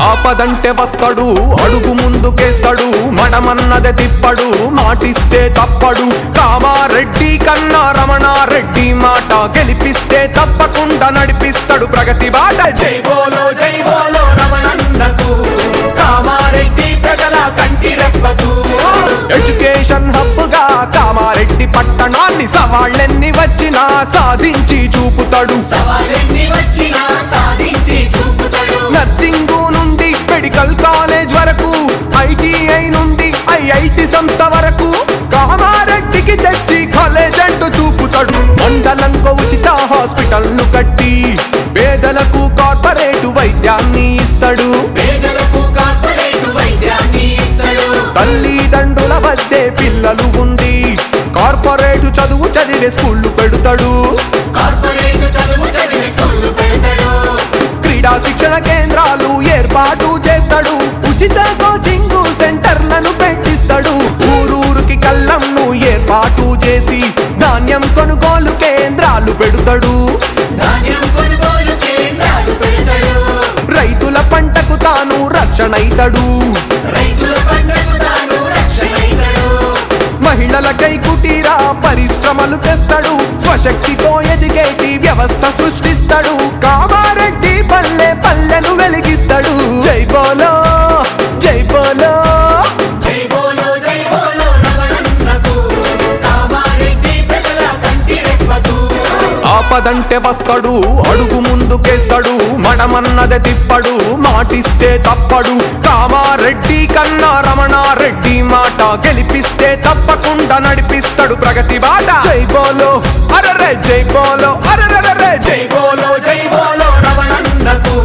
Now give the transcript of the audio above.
ఆపదంటే వస్తాడు, అడుగు ముందుకేస్తాడు, మనమన్నదే తిప్పడు, మాటిస్తే తప్పడు. కామారెడ్డి కన్నా రమణారెడ్డి మాట గెలిపిస్తే తప్పకుండా నడిపిస్తాడు ప్రగతి బాట. జై బోలో రమణన్నకు, కామారెడ్డి ప్రజల కంటి రెప్పకు. ఎడ్యుకేషన్ హబ్ గా కామారెడ్డి పట్టణాన్ని సవాళ్ళెన్ని వచ్చినా సాధించి చూపుతాడు. నర్సింగ్ నుండి మెడికల్ కాలేజ్ వరకు, ITI నుండి IIT సంస్థ వరకు కామారెడ్డికి తెచ్చి కాలేజ్ అంటూ చూపుతాడు. మండలంకో ఉచిత హాస్పిటల్ ను కట్టి పేదలకు కార్పొరేట్ వైద్యాన్ని ఇస్తాడు. తల్లిదండ్రుల వద్దే పిల్లలు ఉండి కార్పొరేట్ చదువు చదివే స్కూళ్లు పెడతాడు. క్రీడా శిక్షణ కేంద్రాలు ఏర్పాటు చేస్తాడు. ఉచిత కోచింగ్ సెంటర్లను పెట్టిస్తాడు. ఊరూరికి కళ్ళంను ఏర్పాటు చేసి ధాన్యం కొనుగోలు కేంద్రాలు పెడతాడు. రైతుల పంటకు తాను రక్షణైతాడు. మహిళలకై కుటీర పరిశ్రమలు తెస్తాడు. స్వశక్తితో ఎదిగేటి వ్యవస్థ సృష్టిస్తాడు. కామారెడ్డి పల్లె పల్లెను వెలిగిస్తాడు. జై బోలో జై బోలో జై బోలో రమణన్నకు, కామారెడ్డి ప్రజల కంటి రెప్పకు. ఆపదంటే వస్తాడు, అడుగు ముందుకేస్తాడు, మనమన్నదే తిప్పడు, మాటిస్తే తప్పడు. కామారెడ్డి కన్నా రమణారెడ్డి మాట గెలిపిస్తే తప్పకుండా నడిపిస్తాడు ప్రగతి బాట. జై బోలో అరరే జై బోలో అరరే జై బోలో రమణన్నకు.